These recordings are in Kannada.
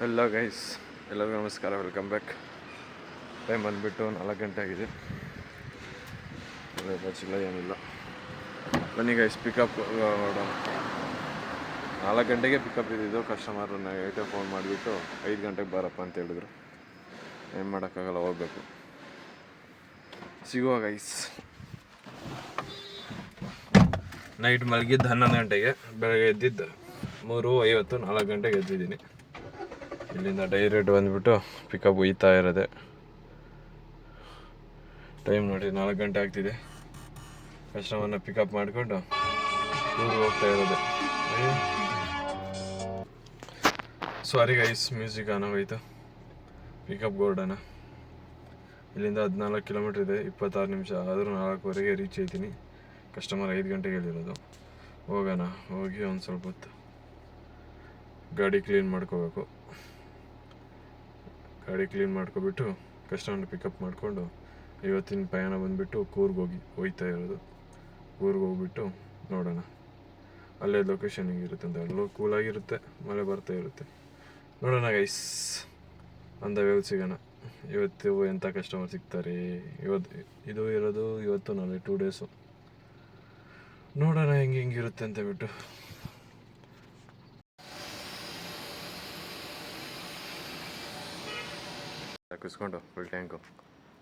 ಹಲೋ ಗೈಸ್, ಎಲ್ಲರಿಗೂ ನಮಸ್ಕಾರ. Welcome back. ಟೈಮ್ ಬಂದುಬಿಟ್ಟು 4 ಗಂಟೆ ಆಗಿದೆ. ಬಚ್ಚಿಲ್ಲ ಏನಿಲ್ಲ. ಬನ್ನಿ ಗೈಸ್, ಪಿಕಪ್ ನೋಡೋಣ. 4 ಗಂಟೆಗೆ ಪಿಕಪ್ ಇದ್ದಿದ್ದು. ಕಸ್ಟಮರ್ನ ಫೋನ್ ಮಾಡಿಬಿಟ್ಟು 5 ಗಂಟೆಗೆ ಬಾರಪ್ಪ ಅಂತ ಹೇಳಿದ್ರು. ಏನು ಮಾಡೋಕ್ಕಾಗಲ್ಲ, ಹೋಗ್ಬೇಕು. ಸಿಗುವ ಗೈಸ್. ನೈಟ್ ಮಲಗಿದ್ದು 11 ಗಂಟೆಗೆ, ಬೆಳಗ್ಗೆ ಎದ್ದಿದ್ದು 3:50, 4 ಗಂಟೆಗೆ ಎದ್ದಿದ್ದೀನಿ. ಇಲ್ಲಿಂದ ಡೈರೆಕ್ಟ್ ಬಂದುಬಿಟ್ಟು ಪಿಕಪ್ ಒಯ್ತಾ ಇರೋದೆ. ಟೈಮ್ ನೋಡಿ 4 ಗಂಟೆ ಆಗ್ತಿದೆ. ಕಸ್ಟಮರ್ನ ಪಿಕಪ್ ಮಾಡಿಕೊಂಡು ಊರಿಗೆ ಹೋಗ್ತಾ ಇರೋದೆ. ಸಾರಿ ಗೈಸ್, ಮ್ಯೂಸಿಕ್ ಆನ್ ಆಗೋಯ್ತು. ಪಿಕಪ್ ಗೋರ್ಡನ ಇಲ್ಲಿಂದ 14 ಕಿಲೋಮೀಟ್ರ್ ಇದೆ, 26 ನಿಮಿಷ. ಆದರೂ 4:15ಗೆ ರೀಚ್ ಆಯ್ತೀನಿ. ಕಸ್ಟಮರ್ 5 ಗಂಟೆಗೆ ಹೇಳಿರೋದು. ಹೋಗೋಣ. ಹೋಗಿ ಒಂದು ಸ್ವಲ್ಪ ಹೊತ್ತು ಗಾಡಿ ಕ್ಲೀನ್ ಮಾಡ್ಕೋಬೇಕು. ಗಾಡಿ ಕ್ಲೀನ್ ಮಾಡ್ಕೊಬಿಟ್ಟು ಕಸ್ಟಮರ್ನ ಪಿಕಪ್ ಮಾಡಿಕೊಂಡು ಇವತ್ತಿನ ಪ್ರಯಾಣ ಬಂದುಬಿಟ್ಟು ಕೂರ್ಗೆ ಹೋಗ್ತಾ ಇರೋದು. ಕೂರ್ಗೆ ಹೋಗ್ಬಿಟ್ಟು ನೋಡೋಣ ಅಲ್ಲೇ ಲೊಕೇಶನ್ ಹಿಂಗಿರುತ್ತೆ ಅಂತ. ಎಲ್ಲೋ ಕೂಲಾಗಿರುತ್ತೆ, ಮಳೆ ಬರ್ತಾ ಇರುತ್ತೆ. ನೋಡೋಣ ಗೈಸ್, ಅಂದ ವೇಲ್ ಸಿಗೋಣ. ಇವತ್ತು ಎಂಥ ಕಸ್ಟಮರ್ ಸಿಗ್ತಾರೆ. ಇದು ಇರೋದು ಇವತ್ತು, ನಾಳೆ 2 ಡೇಸು. ನೋಡೋಣ ಹೆಂಗಿರುತ್ತೆ ಅಂತ ಬಿಟ್ಟು. ಹಾಕಿಸ್ಕೊಂಡು ಫುಲ್ ಟ್ಯಾಂಕು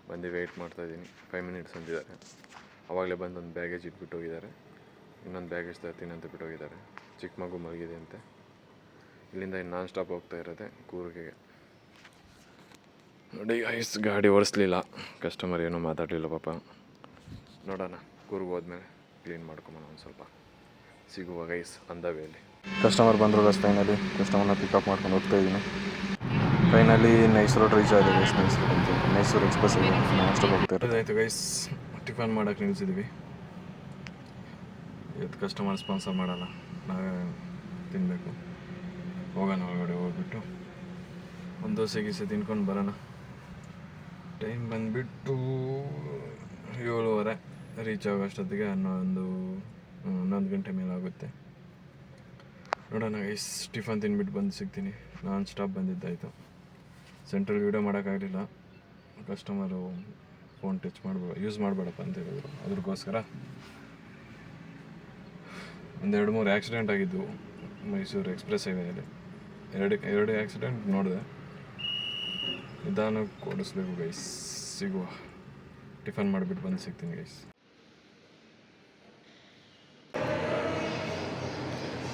ಬಂದು ವೆಯ್ಟ್ ಮಾಡ್ತಾಯಿದ್ದೀನಿ. 5 ಮಿನಿಟ್ಸ್ ಅಂದಿದ್ದಾರೆ. ಆವಾಗಲೇ ಬಂದು ಒಂದು ಬ್ಯಾಗೇಜ್ ಇಟ್ಬಿಟ್ಟು ಹೋಗಿದ್ದಾರೆ. ಇನ್ನೊಂದು ಬ್ಯಾಗೇಜ್ ತರ್ತೀನಿ ಅಂತ ಬಿಟ್ಟು ಹೋಗಿದ್ದಾರೆ. ಚಿಕ್ಕ ಮಗು ಮಲಗಿದೆ ಅಂತೆ. ಇಲ್ಲಿಂದ ಇನ್ನು ನಾನ್ ಸ್ಟಾಪ್ ಹೋಗ್ತಾ ಇರೋದೆ ಕೂರ್ಗೆ. ನೋಡಿ ಗೈಸ್, ಗಾಡಿ ಓಡಿಸ್ಲಿಲ್ಲ. ಕಸ್ಟಮರ್ ಏನೂ ಮಾತಾಡಲಿಲ್ಲ ಪಾಪ. ನೋಡೋಣ ಕೂರ್ಗೆ ಹೋದ್ಮೇಲೆ ಕ್ಲೀನ್ ಮಾಡ್ಕೊಂಬೋಣ ಒಂದು ಸ್ವಲ್ಪ. ಸಿಗುವ ಗೈಸ್ ಆನ್ ದ ವೇಲಿ. ಕಸ್ಟಮರ್ ಬಂದರು ಗೈಸ್. ಫೈನಲಿ ಕಸ್ಟಮರ್ನ ಪಿಕಪ್ ಮಾಡ್ಕೊಂಡು ಹೋಗ್ತಾ ಇದ್ದೀನಿ. ಫೈನಲಿ ನೈಸ್ ರೋಡ್ ರೀಚ್ ಆಗಿದೆ guys. Mysuru express non stop ಹೋಗ್ತಾ ಇರೋದು. ಆಯಿತು ಗೈಸ್, ಟಿಫನ್ ಮಾಡೋಕ್ಕೆ ನಿಲ್ಸಿದ್ವಿ. ಇವತ್ತು ಕಸ್ಟಮರ್ ಸ್ಪಾನ್ಸರ್ ಮಾಡೋಲ್ಲ, ನಾವೇ ತಿನ್ನಬೇಕು. ಹೋಗೋಣ, ಒಳಗಡೆ ಹೋಗ್ಬಿಟ್ಟು ಒಂದು ದೋಸೆ ಗೀಸೆ ತಿನ್ಕೊಂಡು ಬರೋಣ. ಟೈಮ್ ಬಂದುಬಿಟ್ಟು 7:30. ರೀಚ್ ಆಗೋ ಅಷ್ಟೊತ್ತಿಗೆ 11 ಗಂಟೆ ಮೇಲೆ ಆಗುತ್ತೆ. ನೋಡೋಣ ಗೈಸ್, ಟಿಫನ್ ತಿನ್ಬಿಟ್ಟು ಬಂದು ಸಿಗ್ತೀನಿ. ನಾನ್ ಸ್ಟಾಪ್ ಬಂದಿದ್ದಾಯಿತು. ಸೆಂಟ್ರಲ್ ವೀಡಿಯೋ ಮಾಡೋಕ್ಕಾಗಲಿಲ್ಲ. ಕಸ್ಟಮರು ಫೋನ್ ಯೂಸ್ ಮಾಡಬೇಡಪ್ಪ ಅಂತ ಹೇಳಿದ್ರು. ಅದ್ರಗೋಸ್ಕರ ಒಂದು 2-3 ಆ್ಯಕ್ಸಿಡೆಂಟ್ ಆಗಿದ್ದವು ಮೈಸೂರು ಎಕ್ಸ್ಪ್ರೆಸ್ ಹೈವೇಯಲ್ಲಿ. ಎರಡು ಆ್ಯಕ್ಸಿಡೆಂಟ್ ನೋಡಿದೆ. ನಿಧಾನಕ್ಕೆ ಓಡಿಸ್ಬೇಕು ಗೈಸ್. ಸಿಗುವ. ಟಿಫನ್ ಮಾಡಿಬಿಟ್ಟು ಬಂದು ಸಿಗ್ತೀನಿ ಗೈಸ್.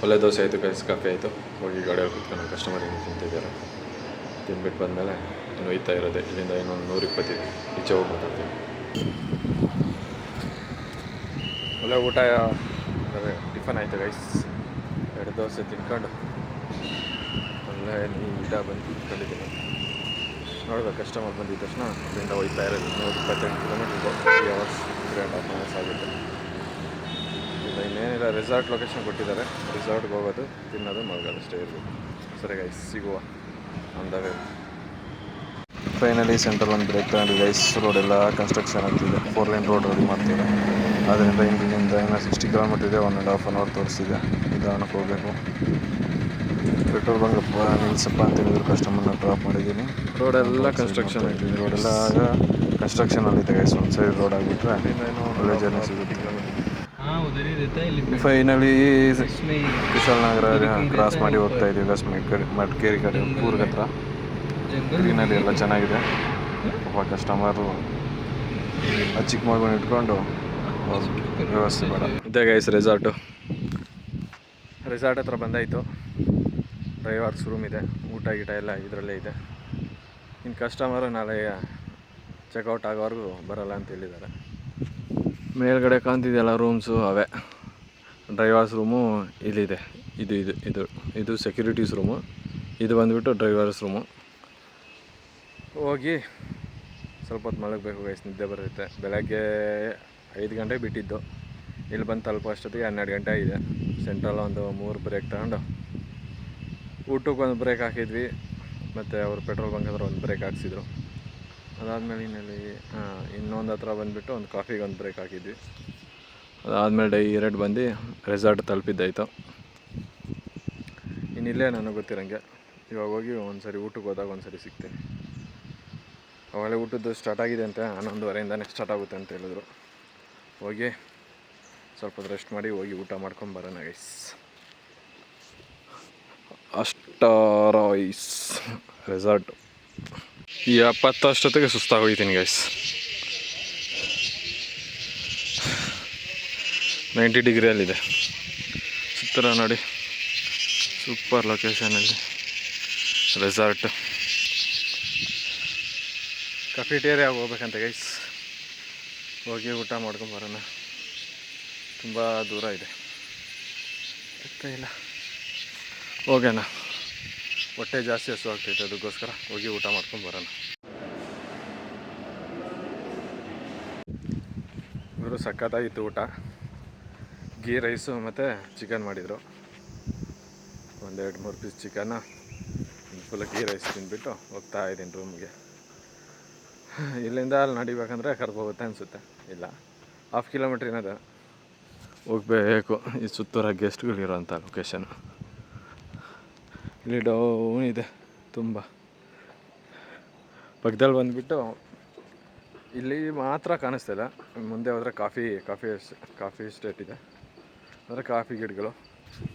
ಒಳ್ಳೆ ದೋಸೆ ಆಯಿತು ಗೈಸ್, ಕಾಫಿ ಆಯಿತು. ಹೋಗಿ ಗಾಡಿಯಲ್ಲಿ ಕೂತ್ಕೊಂಡು ಕಸ್ಟಮರ್ ಏನು ತಿಂತಿದ್ದಾರೆ. ತಿಂದ್ಬಿಟ್ಟು ಬಂದಮೇಲೆ ಇನ್ನು ಒಯ್ತಾ ಇರೋದೆ. ಇಲ್ಲಿಂದ ಇನ್ನೊಂದು 120 ಇದೆ. ಈಚೆ ಹೋಗಿ ಮಾತಾಡ್ತೀನಿ. ಒಳ್ಳೆ ಊಟ ಟಿಫನ್ ಆಯಿತು ಗೈಸ್. 2 ದೋಸೆ ತಿನ್ಕೊಂಡು ಒಳ್ಳೆ ನೀಟಾಗಿ ಬಂದು ಕುತ್ಕೊಂಡಿದ್ದೀನಿ. ನೋಡ್ಬೇಕು, ಕಸ್ಟಮರ್ ಬಂದಿದ್ದ ತಕ್ಷಣ ಅಲ್ಲಿಂದ ಒಯ್ತಾ ಇರೋದು. 128 ಕಿಲೋಮೀಟ್ರ್, 3 ಅವರ್ಸ್ 3.5 ಅವರ್ಸ್ ಆಗುತ್ತೆ. ಇನ್ನೇನಿಲ್ಲ, ರೆಸಾರ್ಟ್ ಲೊಕೇಶನ್ ಕೊಟ್ಟಿದ್ದಾರೆ. ರೆಸಾರ್ಟ್ಗೆ ಹೋಗೋದು, ತಿನ್ನೋದು, ಮಲಗೋದು ಅಷ್ಟೇ ಇರಬೇಕು. ಸರಿ ಗೈಸ್, ಸಿಗುವ on the way. Finally central ಒಂದು ಬ್ರೇಕ್ ತಗೊಂಡು ಗೈಸ್. ರೋಡೆಲ್ಲ ಕನ್ಸ್ಟ್ರಕ್ಷನ್ ಆಗ್ತಿದೆ. 4 ಲೈನ್ ರೋಡ್ ರೆಡಿ ಮಾಡ್ತಿದೆ. ಆದ್ದರಿಂದ ಇಲ್ಲಿಂದ ಇನ್ನೂ 60 ಕಿಲೋಮೀಟ್ರ್ ಇದೆ. 1.5 ಅವರ್ ತೋರಿಸ್ತಿದೆ. ನಿಧಾನಕ್ಕೆ ಹೋಗಬೇಕು. ಪೆಟ್ರೋಲ್ ಬಂಕಪ್ಪ ನಿಲ್ಸಪ್ಪ ಅಂತ ಹೇಳಿದ್ರು. ಕಸ್ಟಮರ್ನ ಡ್ರಾಪ್ ಮಾಡಿದ್ದೀನಿ. ರೋಡೆಲ್ಲ ಕನ್ಸ್ಟ್ರಕ್ಷನ್ ಆಗ್ತಿದೆ. ರೋಡೆಲ್ಲ ಕನ್ಸ್ಟ್ರಕ್ಷನಲ್ಲಿದೆ ಗೈಸ್. ಒಂದು ಸೈಡ್ ರೋಡ್ ಆಗಿಬಿಟ್ರೆ ಒಳ್ಳೆ ಜರ್ನಿ ಸಿಗುತ್ತೆ. ಫೈನಲಿ ಕುಶಾಲನಗರ ಕ್ರಾಸ್ ಮಾಡಿ ಹೋಗ್ತಾ ಇದ್ದೀವಿ ಗೈಸ್. ಮಡಿಕೇರಿ ಕಡೆ ಕೂರ್ಗ್ ಹತ್ರ. ಗ್ರೀನರಿ ಎಲ್ಲ ಚೆನ್ನಾಗಿದೆ. ಒಬ್ಬ ಕಸ್ಟಮರು ಚಿಕ್ಕ ಮಗುನ ಇಟ್ಕೊಂಡು ವ್ಯವಸ್ಥೆ ಬೇಡ. ಇದೇ ಗೈಸ್ ರೆಸಾರ್ಟ್ ಹತ್ರ ಬಂದಾಯಿತು. ಡ್ರೈವರ್ಸ್ ರೂಮ್ ಇದೆ. ಊಟ ಗೀಟ ಎಲ್ಲ ಇದರಲ್ಲೇ ಇದೆ. ಇನ್ನು ಕಸ್ಟಮರು ನಾಳೆ ಚೆಕ್ಔಟ್ ಆಗೋವರೆಗೂ ಬರೋಲ್ಲ ಅಂತ ಹೇಳಿದ್ದಾರೆ. ಮೇಲ್ಗಡೆ ಕಾಣ್ತಿದೆಯಲ್ಲ ರೂಮ್ಸು, ಅವೇ ಡ್ರೈವರ್ಸ್ ರೂಮು ಇಲ್ಲಿದೆ. ಇದು ಸೆಕ್ಯೂರಿಟೀಸ್ ರೂಮು. ಇದು ಬಂದುಬಿಟ್ಟು ಡ್ರೈವರ್ಸ್ ರೂಮು. ಹೋಗಿ ಸ್ವಲ್ಪ ಹೊತ್ತು ಮಲಗಬೇಕು ಗೈಸ್, ನಿದ್ದೆ ಬರುತ್ತೆ. ಬೆಳಗ್ಗೆ 5 ಗಂಟೆಗೆ ಬಿಟ್ಟಿದ್ದು. ಇಲ್ಲಿ ಬಂದು ತಲುಪೋ ಅಷ್ಟೊತ್ತಿಗೆ 12 ಗಂಟೆ ಆಗಿದೆ. ಸೆಂಟ್ರಲ್ ಒಂದು 3 ಬ್ರೇಕ್ ತಗೊಂಡು ಊಟಕ್ಕೆ ಒಂದು ಬ್ರೇಕ್ ಹಾಕಿದ್ವಿ. ಮತ್ತು ಅವರು ಪೆಟ್ರೋಲ್ ಬಂಕ್ ಹತ್ರ ಒಂದು ಬ್ರೇಕ್ ಹಾಕ್ಸಿದ್ರು. ಅದಾದಮೇಲೆ ಇನ್ನೊಂದು ಹತ್ರ ಬಂದುಬಿಟ್ಟು ಒಂದು ಕಾಫಿಗೆ ಒಂದು ಬ್ರೇಕ್ ಹಾಕಿದ್ವಿ. ಅದಾದಮೇಲೆ ಡೈರೆಕ್ಟ್ ಬಂದು ರೆಸಾರ್ಟ್ ತಲುಪಿದ್ದಾಯಿತು. ಇನ್ನಿಲ್ಲೇ ನನಗೆ ಗೊತ್ತಿರೋಂಗೆ ಇವಾಗ ಹೋಗಿ ಒಂದು ಸರಿ ಊಟಕ್ಕೆ ಹೋದಾಗ ಒಂದು ಸರಿ ಸಿಗ್ತೀನಿ. ಅವಾಗಲೇ ಊಟದ್ದು ಸ್ಟಾರ್ಟ್ ಆಗಿದೆ ಅಂತೆ, 11:30ಇಂದನೇ ಸ್ಟಾರ್ಟ್ ಆಗುತ್ತೆ ಅಂತ ಹೇಳಿದ್ರು. ಹೋಗಿ ಸ್ವಲ್ಪ ರೆಸ್ಟ್ ಮಾಡಿ ಹೋಗಿ ಊಟ ಮಾಡ್ಕೊಂಬರೋಣ ಗೈಸ್. ಅಷ್ಟಾರಾಯ್ಸ್ ರೆಸಾರ್ಟ್. ಈ 70 ಅಷ್ಟೊತ್ತಿಗೆ ಸುಸ್ತಾಗೋಗ್ತೀನಿ ಗೈಸ್. 90 ಡಿಗ್ರಿಯಲ್ಲಿದೆ ಸುತ್ತರ ನೋಡಿ. ಸೂಪರ್ ಲೊಕೇಶನಲ್ಲಿ ರೆಸಾರ್ಟ್. ಕಫಿಟೇರಿಯಾಗೆ ಹೋಗ್ಬೇಕಂತೆ ಗೈಸ್. ಹೋಗಿ ಊಟ ಮಾಡ್ಕೊಂಬರೋಣ. ತುಂಬ ದೂರ ಇದೆ, ಗೊತ್ತೇ ಇಲ್ಲ. ಹೋಗೋಣ, ಹೊಟ್ಟೆ ಜಾಸ್ತಿ ಹಸು ಆಗ್ತೈತೆ, ಅದಕ್ಕೋಸ್ಕರ ಹೋಗಿ ಊಟ ಮಾಡ್ಕೊಂಬರೋಣ. ಇವರು ಸಖತ್ತಾಗಿತ್ತು ಊಟ. ಗೀ ರೈಸು ಮತ್ತು ಚಿಕನ್ ಮಾಡಿದರು. 1-2-3 ಪೀಸ್ ಚಿಕನ್ನ ಫುಲ್ ಗೀ ರೈಸ್ ತಿಂದ್ಬಿಟ್ಟು ಹೋಗ್ತಾ ಇದ್ದೀನಿ ರೂಮ್ಗೆ. ಇಲ್ಲಿಂದ ಅಲ್ಲಿ ನಡಿಬೇಕಂದ್ರೆ ಕರ್ಕೋಗುತ್ತೆ ಅನಿಸುತ್ತೆ. ಇಲ್ಲ, 1/2 ಕಿಲೋಮೀಟ್ರ್ ಏನದ ಹೋಗಬೇಕು. ಈ ಸುತ್ತೂರ ಗೆಸ್ಟ್ಗಳಿರೋಂಥ ಲೊಕೇಶನು. ಇಲ್ಲಿ ಡೌನ್ ಇದೆ ತುಂಬ. ಪಕ್ಕದಲ್ಲಿ ಬಂದುಬಿಟ್ಟು ಇಲ್ಲಿ ಮಾತ್ರ ಕಾಣಿಸ್ತಿಲ್ಲ. ಮುಂದೆ ಹೋದರೆ ಕಾಫಿ ಎಸ್ಟೇಟ್ ಇದೆ, ಅಂದರೆ ಕಾಫಿ ಗಿಡಗಳು.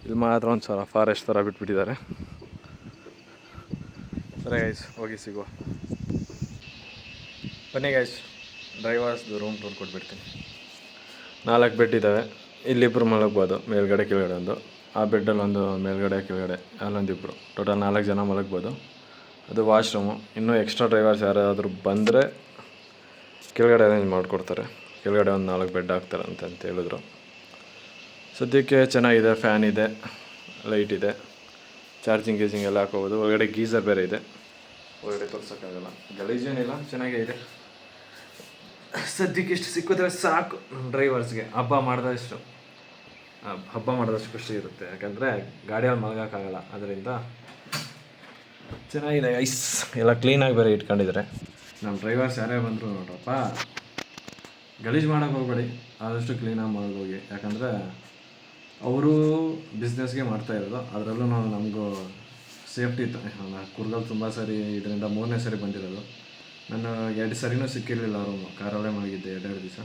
ಇಲ್ಲಿ ಮಾತ್ರ ಒಂದು ಸಲ ಫಾರೆಸ್ಟ್ ಥರ ಬಿಟ್ಬಿಟ್ಟಿದ್ದಾರೆ. ಸರಿ ಗೈಸ್, ಹೋಗಿ ಸಿಗುವ. ಬನ್ನಿ ಗೈಸ್, ಡ್ರೈವರ್ಸ್ದು ರೂಮ್ ಟೂರ್ ಕೊಟ್ಬಿಡ್ತೀನಿ. 4 ಬೆಡ್ ಇದ್ದಾವೆ. ಇಲ್ಲಿಬ್ಬರು ಮಲಗ್ಬೋದು, ಮೇಲ್ಗಡೆ ಕೆಳಗಡೆ ಒಂದು. ಆ ಬೆಡ್ಡಲ್ಲಿ ಒಂದು ಮೇಲ್ಗಡೆ ಕೆಳಗಡೆ ಅಲ್ಲೊಂದಿಬ್ಬರು, ಟೋಟಲ್ 4 ಜನ ಮಲಗ್ಬೋದು. ಅದು ವಾಶ್ರೂಮು. ಇನ್ನೂ ಎಕ್ಸ್ಟ್ರಾ ಡ್ರೈವರ್ಸ್ ಯಾರಾದರೂ ಬಂದರೆ ಕೆಳಗಡೆ ಅರೇಂಜ್ ಮಾಡಿಕೊಡ್ತಾರೆ. ಕೆಳಗಡೆ ಒಂದು 4 ಬೆಡ್ ಹಾಕ್ತಾರೆ ಅಂತ ಹೇಳಿದ್ರು. ಸದ್ಯಕ್ಕೆ ಚೆನ್ನಾಗಿದೆ, ಫ್ಯಾನ್ ಇದೆ, ಲೈಟ್ ಇದೆ, ಚಾರ್ಜಿಂಗ್ ಎಲ್ಲ ಹಾಕೋಬೋದು. ಒಳಗಡೆ ಗೀಸರ್ ಬೇರೆ ಇದೆ. ಒಳಗಡೆ ತೋರ್ಸೋಕ್ಕಾಗಲ್ಲ, ಗಲೀಜೇನಿಲ್ಲ, ಚೆನ್ನಾಗೇ ಇದೆ. ಸದ್ಯಕ್ಕೆ ಇಷ್ಟು ಸಿಕ್ಕಿದ್ರೆ ಸಾಕು ಡ್ರೈವರ್ಸ್ಗೆ. ಹಬ್ಬ ಮಾಡಿದಷ್ಟು ಖುಷಿ ಇರುತ್ತೆ. ಯಾಕಂದರೆ ಗಾಡಿಯಲ್ಲಿ ಮಲಗೋಕ್ಕಾಗಲ್ಲ, ಅದರಿಂದ ಚೆನ್ನಾಗಿದೆ ಐಸ್. ಎಲ್ಲ ಕ್ಲೀನಾಗಿ ಬೇರೆ ಇಟ್ಕೊಂಡಿದ್ದಾರೆ. ನಮ್ಮ ಡ್ರೈವರ್ಸ್ ಯಾರೇ ಬಂದರು ನೋಡ್ರಪ್ಪ, ಗಲೀಜು ಮಾಡೋಕ್ಕೆ ಹೋಗ್ಬೇಡಿ, ಆದಷ್ಟು ಕ್ಲೀನಾಗಿ ಮಾಡೋದೋಗಿ. ಯಾಕಂದರೆ ಅವರು ಬಿಸ್ನೆಸ್ಗೆ ಮಾಡ್ತಾಯಿರೋದು. ಅದರಲ್ಲೂ ನಮಗೂ ಸೇಫ್ಟಿ ಇತ್ತು. ಕೂರ್ಗಲ್ಲಿ ತುಂಬ ಸರಿ, ಇದರಿಂದ 3ನೇ ಸರಿ ಬಂದಿರೋದು. ನಾನು 2 ಸರಿನೂ ಸಿಕ್ಕಿರಲಿಲ್ಲ ರೂಮು, ಕಾರಲ್ಲೇ ಮಲಗಿದ್ದೆ 2 ದಿವಸ.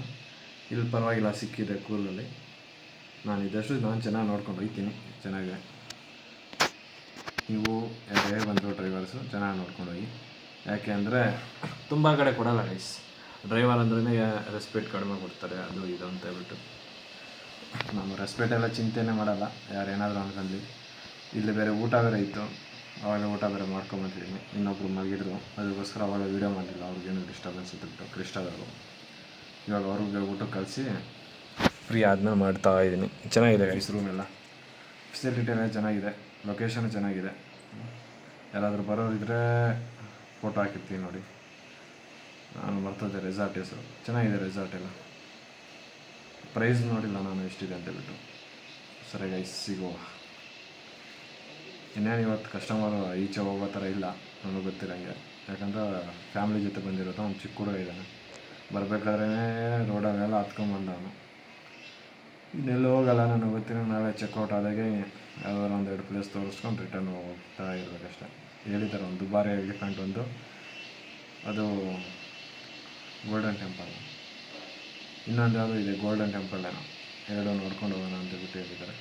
ಇಲ್ಲಿ ಪರವಾಗಿಲ್ಲ, ಸಿಕ್ಕಿದೆ ಕೂಲಲ್ಲಿ. ನಾನು ಚೆನ್ನಾಗಿ ನೋಡ್ಕೊಂಡು ಹೋಗ್ತೀನಿ. ಚೆನ್ನಾಗಿದೆ. ನೀವು ಯಾರೇ ಬಂದರು ಡ್ರೈವರ್ಸು ಚೆನ್ನಾಗಿ ನೋಡ್ಕೊಂಡು ಹೋಗಿ. ಯಾಕೆ ಅಂದರೆ ತುಂಬ ಕಡೆ ಕೊಡಲ್ಲ ಗೈಸ್. ಡ್ರೈವರ್ ಅಂದ್ರೇ ರೆಸ್ಪೆಕ್ಟ್ ಕಡಿಮೆ ಕೊಡ್ತಾರೆ, ಅದು ಇದು ಅಂತ ಹೇಳ್ಬಿಟ್ಟು. ನಮ್ಮ ರೆಸ್ಪೆಕ್ಟ್ ಎಲ್ಲ ಚಿಂತೆನೇ ಮಾಡಲ್ಲ, ಯಾರೇನಾದರೂ ಅನ್ಕೊಳ್ಳಿ. ಇಲ್ಲಿ ಬೇರೆ ಊಟ ಬೇರೆ ಇತ್ತು, ಅವಾಗ ಊಟ ಬೇರೆ ಮಾಡ್ಕೊಂಬಂತಿದ್ದೀನಿ. ಇನ್ನೊಬ್ರು ಮಲಗಿದ್ರು, ಅದಕ್ಕೋಸ್ಕರ ಅವಾಗ ವೀಡಿಯೋ ಮಾಡಲಿಲ್ಲ. ಅವ್ರಿಗೇನು ಡಿಸ್ಟರ್ಬೆನ್ಸ್ ಇತ್ತು ಕ್ರಿಸ್ಟಾದವರು. ಇವಾಗ ಅವ್ರಿಗೆ ಊಟಕ್ಕೆ ಕಳಿಸಿ ಫ್ರೀ ಆದಮೇಲೆ ಮಾಡ್ತಾಯಿದ್ದೀನಿ. ಚೆನ್ನಾಗಿದೆ ಗೈಸ್ ರೂಮೆಲ್ಲ, ಫೆಸಿಲಿಟಿ ಎಲ್ಲ ಚೆನ್ನಾಗಿದೆ, ಲೊಕೇಶನ್ ಚೆನ್ನಾಗಿದೆ. ಯಾರಾದರೂ ಬರೋರಿದ್ದರೆ ಫೋಟೋ ಹಾಕಿರ್ತೀನಿ ನೋಡಿ. ನಾನು ಬರ್ತದೆ ರೆಸಾರ್ಟ್ ಹೆಸರು. ಚೆನ್ನಾಗಿದೆ ರೆಸಾರ್ಟ್ ಎಲ್ಲ. ಪ್ರೈಸ್ ನೋಡಿಲ್ಲ ನಾನು ಎಷ್ಟಿದೆ ಅಂತೇಳ್ಬಿಟ್ಟು. ಸರಿ ಗೈಸ್, ಸಿಗುವ. ಇನ್ನೇನು ಇವತ್ತು ಕಸ್ಟಮರು ಈಚೆ ಹೋಗೋ ಥರ ಇಲ್ಲ, ನನಗೆ ಗೊತ್ತಿರೋಂಗೆ. ಯಾಕಂದ್ರೆ ಫ್ಯಾಮ್ಲಿ ಜೊತೆ ಬಂದಿರೋದು. ಅವ್ನು ಚಿಕ್ಕ ಹುಡುಗ ಇದ್ದಾನೆ. ಬರಬೇಕಾದ್ರೇ ರೋಡಲ್ಲೆಲ್ಲ ಹತ್ಕೊಂಬಂದ ಅವನು. ಇನ್ನೆಲ್ಲೂ ಹೋಗಲ್ಲ, ನನಗೆ ಗೊತ್ತಿರೋ. ನಾಳೆ ಚೆಕ್ಔಟ್ ಆದಾಗೆ ಯಾವ್ದಾದ್ರು 1-2 ಪ್ಲೇಸ್ ತೋರಿಸ್ಕೊಂಡು ರಿಟರ್ನ್ ಹೋಗ್ತಾ ಇರಬೇಕಷ್ಟೆ. ಹೇಳಿದ್ದಾರೆ ಒಂದು ದುಬಾರಿ ಎಲಿಫೆಂಟ್ ಒಂದು, ಅದು ಗೋಲ್ಡನ್ ಟೆಂಪಲ್, ಇನ್ನೊಂದು ಯಾವುದೋ ಇದೆ ಗೋಲ್ಡನ್ ಟೆಂಪಲ್ ಏನೋ. 2 ನೋಡ್ಕೊಂಡು ಹೋಗೋಣ ಅಂತ ಬಿಟ್ಟು ಹೇಳಿದ್ದಾರೆ.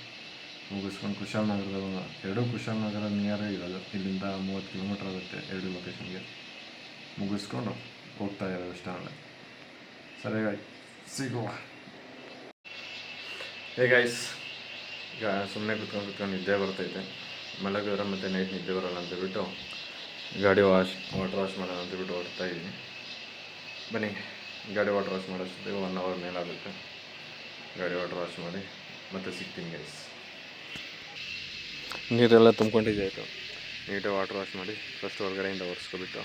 ಮುಗಿಸ್ಕೊಂಡು ಕುಶಾಲನಗರದ 2 ಕುಶಾಲನಗರ ನಿಯರೇ ಇರೋದು. ಇಲ್ಲಿಂದ 30 ಕಿಲೋಮೀಟ್ರ್ ಆಗುತ್ತೆ 2 ಲೊಕೇಶನ್ಗೆ. ಮುಗಿಸ್ಕೊಂಡು ಹೋಗ್ತಾ ಇರೋದು ಅಷ್ಟೇ. ಸರಿ ಸಿಗುವ. ಗೈಸ್, ಈಗ ಸುಮ್ಮನೆ ಕುತ್ಕೊಂಡು ನಿದ್ದೆ ಬರ್ತೈತೆ. ಮಲಗಿದ್ರೆ ಮತ್ತು ನೈಟ್ ನಿದ್ದೆ ಬರೋಲ್ಲ ಅಂತೇಳ್ಬಿಟ್ಟು ಗಾಡಿ ವಾಟರ್ ವಾಶ್ ಮಾಡೋಣ ಅಂತೇಳ್ಬಿಟ್ಟು ಹೊರಡ್ತಾ ಇದ್ದೀನಿ. ಬನ್ನಿ, ಗಾಡಿ ವಾಟರ್ ವಾಶ್ ಮಾಡೋಷ್ಟೊತ್ತಿಗೆ 1 ಅವರ್ ಮೇಲಾಗುತ್ತೆ. ಗಾಡಿ ವಾಟರ್ ವಾಶ್ ಮಾಡಿ ಮತ್ತೆ ಸಿಗ್ತೀನಿ ಗೈಸ್. ನೀರೆಲ್ಲ ತುಂಬ್ಕೊಂಡಿದ್ದಾಯಿತು. ನೀಟಾಗಿ ವಾಟರ್ ವಾಶ್ ಮಾಡಿ ಫಸ್ಟ್ ಹೊರಗಡೆಯಿಂದ ಒರೆಸ್ಕೊಬಿಟ್ಟು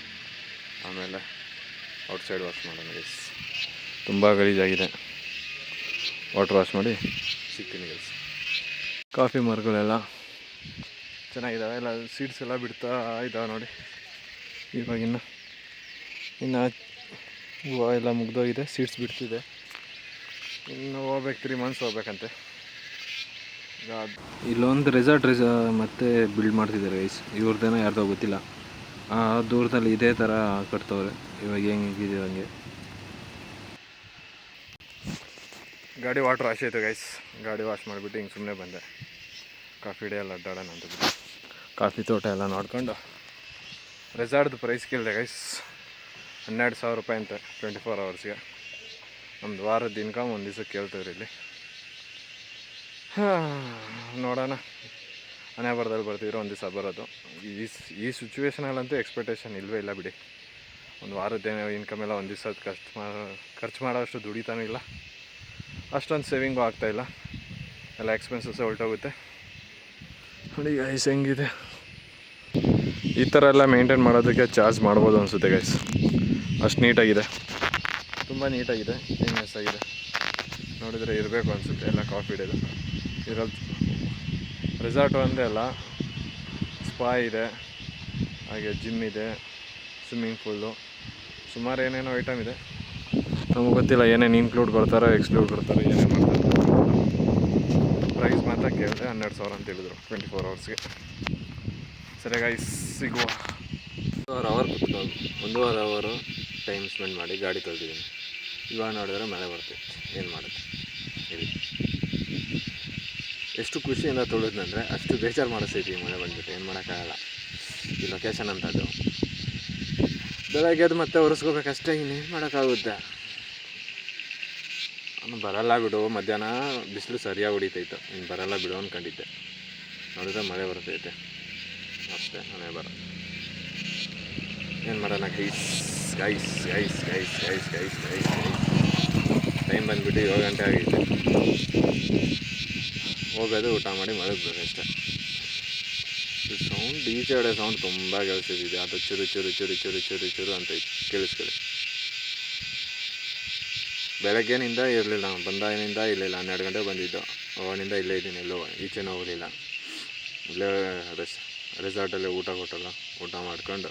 ಆಮೇಲೆ ಔಟ್ಸೈಡ್ ವಾಶ್ ಮಾಡೋಣ ಗೈಸ್. ತುಂಬ ಗಲೀಜಾಗಿದೆ. ವಾಟರ್ ವಾಶ್ ಮಾಡಿ ಸಿಗ್ತೀನಿ ಗೈಸ್. ಕಾಫಿ ಮರಗಳೆಲ್ಲ ಚೆನ್ನಾಗಿದ್ದಾವೆ. ಎಲ್ಲ ಸೀಡ್ಸ್ ಎಲ್ಲ ಬಿಡ್ತಾ ಇದ್ದಾವೆ ನೋಡಿ. ಇವಾಗಿನ್ನು ಹೂವು ಎಲ್ಲ ಮುಗ್ದೋಗಿದೆ, ಸೀಡ್ಸ್ ಬಿಡ್ತಿದೆ. ಇನ್ನು ಹೋಗ್ಬೇಕು, 3 months ಹೋಗ್ಬೇಕಂತೆ. ಇಲ್ಲೊಂದು ರೆಸಾರ್ಟ್ ಮತ್ತೆ ಬಿಲ್ಡ್ ಮಾಡ್ತಿದ್ದಾರೆ ಗೈಸ್. ಇವ್ರದ್ದೇನೋ ಯಾರ್ದೋ ಗೊತ್ತಿಲ್ಲ. ದೂರದಲ್ಲಿ ಇದೇ ಥರ ಕಟ್ತವ್ರೆ. ಇವಾಗ ಹೆಂಗಿದೆ ಹಂಗೆ. ಗಾಡಿ ವಾಟ್ರ್ ವಾಶ್ ಆಯಿತು ಗೈಸ್. ಗಾಡಿ ವಾಶ್ ಮಾಡಿಬಿಟ್ಟು ಹಿಂಗೆ ಸುಮ್ಮನೆ ಬಂದೆ. ಕಾಫಿ ಡೇ ಎಲ್ಲ ಅಡ್ಡಾಡೋಣ ಅಂತ ಬಿಟ್ಟು ಕಾಫಿ ತೋಟ ಎಲ್ಲ ನೋಡ್ಕೊಂಡು. ರೆಸಾರ್ಟ್ದು ಪ್ರೈಸ್ ಕೇಳಿದೆ ಗೈಸ್. 12,000 ರೂಪಾಯಿ ಅಂತೆ 24 ಅವರ್ಸ್ಗೆ. ಒಂದು ವಾರದ ಇನ್ಕಮ್ ಒಂದು ದಿವ್ಸಕ್ಕೆ ಕೇಳ್ತವ್ರಿ ಇಲ್ಲಿ. ನೋಡೋಣ, ಹಣೆ ಬರದಲ್ಲಿ ಬರ್ತಿದ್ರೆ ಒಂದು ದಿವಸ ಬರೋದು. ಈ ಸಿಚುವೇಶನಲ್ಲಂತೂ ಎಕ್ಸ್ಪೆಕ್ಟೇಷನ್ ಇಲ್ಲವೇ ಇಲ್ಲ ಬಿಡಿ. ಒಂದು ವಾರದ್ದೇನೋ ಇನ್ಕಮ್ ಎಲ್ಲ ಒಂದು ದಿವಸ ಖರ್ಚು ಮಾಡೋಷ್ಟು ದುಡಿತಾನೂ ಇಲ್ಲ, ಅಷ್ಟೊಂದು ಸೇವಿಂಗು ಆಗ್ತಾಯಿಲ್ಲ. ಎಲ್ಲ ಎಕ್ಸ್ಪೆನ್ಸಸ್ಸೇ ಹೊರಟೋಗುತ್ತೆ. ನೋಡಿ ಗೈಸ್ ಹೆಂಗಿದೆ. ಈ ಥರ ಎಲ್ಲ ಮೇಂಟೈನ್ ಮಾಡೋದಕ್ಕೆ ಚಾರ್ಜ್ ಮಾಡ್ಬೋದು ಅನಿಸುತ್ತೆ ಗೈಸ್. ಅಷ್ಟು ನೀಟಾಗಿದೆ, ತುಂಬ ನೀಟಾಗಿದೆ, ಕ್ಲೀನ್ನೆಸ್ ಆಗಿದೆ. ನೋಡಿದರೆ ಇರಬೇಕು ಅನಿಸುತ್ತೆ ಎಲ್ಲ ಕಾಫಿ ಡೇದು. ಇರೋದು ರೆಸಾರ್ಟು ಒಂದೇ ಅಲ್ಲ, ಸ್ಪಾ ಇದೆ, ಹಾಗೆ ಜಿಮ್ ಇದೆ, ಸ್ವಿಮ್ಮಿಂಗ್ ಪೂಲು, ಸುಮಾರು ಏನೇನೋ ಐಟಮ್ ಇದೆ. ನಮಗೆ ಗೊತ್ತಿಲ್ಲ ಏನೇನು ಇನ್ಕ್ಲೂಡ್ ಕೊಡ್ತಾರೋ ಎಕ್ಸ್ಕ್ಲೂಡ್ ಕೊಡ್ತಾರೋ ಏನೇನು ಮಾಡ್ತಾರೆ. ಪ್ರೈಸ್ ಮಾತ್ರ ಕೇಳಿದೆ 12,000 ಅಂತ ಹೇಳಿದ್ರು 24 ಅವರ್ಸ್ಗೆ. ಸರಿ ಗೈಸ್, ಸಿಗುವ. 1 ಅವರ್ ಕುತ್ಕೊಂಡು 1.5 ಅವರು ಟೈಮ್ ಸ್ಪೆಂಡ್ ಮಾಡಿ ಗಾಡಿ ತೊಳೆದಿದ್ದೀನಿ. ಇವಾಗ ನೋಡಿದ್ರೆ ಮಳೆ ಬರ್ತಿತ್ತು. ಏನು ಮಾಡುತ್ತೆ ಹೇಳಿ. ಎಷ್ಟು ಖುಷಿಯಿಂದ ತೊಳೆದ್ನಂದರೆ ಅಷ್ಟು ಬೇಜಾರು ಮಾಡಿಸ್ತೈತಿ ಮಳೆ ಬಂದುಬಿಟ್ಟು. ಏನು ಮಾಡೋಕ್ಕಾಗಲ್ಲ, ಈ ಲೊಕೇಶನ್ ಅಂತದ್ದು. ಬೆಳಗ್ಗೆ ಅದು ಮತ್ತೆ ಒರೆಸ್ಕೋಬೇಕಷ್ಟೇ, ಇನ್ನೇನು ಮಾಡೋಕ್ಕಾಗುತ್ತೆ. ಅವನು ಬರಲ್ಲ ಬಿಡು. ಮಧ್ಯಾಹ್ನ ಬಿಸಿಲು ಸರಿಯಾಗಿ ಹೊಡಿತೈತು, ಇನ್ನು ಬರಲ್ಲ ಬಿಡು ಅಂದ್ಕೊಂಡಿದ್ದೆ. ನೋಡಿದ್ರೆ ಮಳೆ ಬರ್ತೈತೆ ಅಷ್ಟೇ. ಮನೆ ಬರ ಏನು ಮಾಡೋಣ guys. Guys guys guys guys guys guys guys time ಬಂದುಬಿಟ್ಟು 7 ಗಂಟೆ ಆಗೈತೆ. ಹೋಗೋದು, ಊಟ ಮಾಡಿ ಮಲಗಬೇಕಷ್ಟೆ. ಸೌಂಡ್ ಈಚೆ ಕಡೆ ಸೌಂಡ್ ತುಂಬ ಕೇಳಿಸ್ತಿದೆ. ಅದು ಚುರು ಚುರು ಚುರು ಚುರು ಚುರು ಚುರು ಅಂತ ಕೇಳಿಸ್ಕೊಳ್ಳಿ. ಬೆಳಗ್ಗೆನಿಂದ ಇರಲಿಲ್ಲ, ಬಂದಾಗಿನಿಂದ ಇರಲಿಲ್ಲ. 12 ಗಂಟೆಗೆ ಬಂದಿದ್ದು. ಅವನಿಂದ ಇಲ್ಲೇ ಇದ್ದೀನಿ, ಎಲ್ಲೋ ಈಚೆನೂ ಹೋಗಲಿಲ್ಲ. ಇಲ್ಲೇ ರೆಸಾರ್ಟಲ್ಲೇ ಊಟ ಕೊಟ್ಟಲ್ಲ, ಊಟ ಮಾಡ್ಕೊಂಡು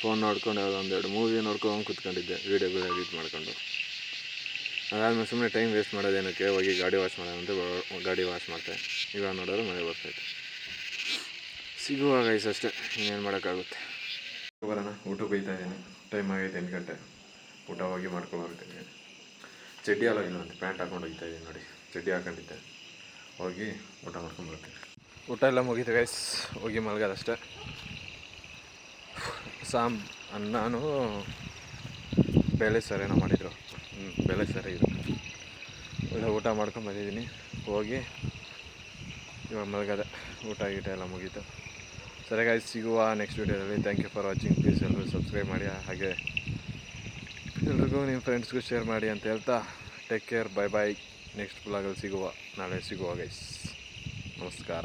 ಫೋನ್ ನೋಡ್ಕೊಂಡು ಒಂದೆರಡು ಮೂವಿ ನೋಡ್ಕೊಂಡು ಕೂತ್ಕೊಂಡಿದ್ದೆ, ವೀಡಿಯೋಗಳು ಎಡಿಟ್ ಮಾಡ್ಕೊಂಡು. ಅದಾದಮೇಲೆ ಸುಮ್ಮನೆ ಟೈಮ್ ವೇಸ್ಟ್ ಮಾಡೋದೇನಕ್ಕೆ, ಹೋಗಿ ಗಾಡಿ ವಾಶ್ ಮಾಡೋದಂತೆ ಗಾಡಿ ವಾಶ್ ಮಾಡ್ತೆ. ಇವಾಗ ನೋಡೋರು ಮಳೆ ಬರ್ತೈತೆ. ಸಿಗುವ ಗೈಸ್ ಅಷ್ಟೇ, ಇನ್ನೇನು ಮಾಡೋಕ್ಕಾಗುತ್ತೆ. ಬರೋಣ, ಊಟಕ್ಕೆ ಹೋಗ್ತಾ ಇದ್ದೀನಿ. ಟೈಮ್ ಆಗೈತೆ 8 ಗಂಟೆ. ಊಟ ಹೋಗಿ ಮಾಡ್ಕೊಬರ್ತೀನಿ. ಚಡ್ಡಿ ಎಲ್ಲ ಇಲ್ಲ ಅಂತ ಪ್ಯಾಂಟ್ ಹಾಕೊಂಡು ಹೋಗ್ತಾ ಇದ್ದೀನಿ ನೋಡಿ. ಚಡ್ಡಿ ಹಾಕೊಂಡಿದ್ದೆ, ಹೋಗಿ ಊಟ ಮಾಡ್ಕೊಂಡ್ಬರ್ತೀನಿ. ಊಟ ಎಲ್ಲ ಮುಗೀತು ಗೈಸ್, ಹೋಗಿ ಮಲಗೋದಷ್ಟೇ. ನಾನು ಬೇಳೆ ಸಾರೇನೋ ಮಾಡಿದರು. ಬೇಳೆ ಸಾರೇ ಇದು. ಒಳ್ಳೆ ಊಟ ಮಾಡ್ಕೊಂಡು ಬಂದಿದ್ದೀನಿ. ಹೋಗಿ ಇವಾಗ ಮಲಗದೆ. ಊಟ ಗೀಟ ಎಲ್ಲ ಮುಗೀತು. ಸರಿ ಗೈಸ್, ಸಿಗುವ ನೆಕ್ಸ್ಟ್ ವೀಡಿಯೋದಲ್ಲಿ. Thank you for watching. Please ಎಲ್ಲರೂ ಸಬ್ಸ್ಕ್ರೈಬ್ ಮಾಡಿ, ಹಾಗೆ ಎಲ್ರಿಗೂ ನಿಮ್ಮ ಫ್ರೆಂಡ್ಸ್ಗೂ ಶೇರ್ ಮಾಡಿ ಅಂತ ಹೇಳ್ತಾ, take care, bye bye. Next ಬ್ಲಾಗಲ್ಲಿ ಸಿಗುವ, ನಾಳೆ ಸಿಗುವ ಗೈಸ್. ನಮಸ್ಕಾರ.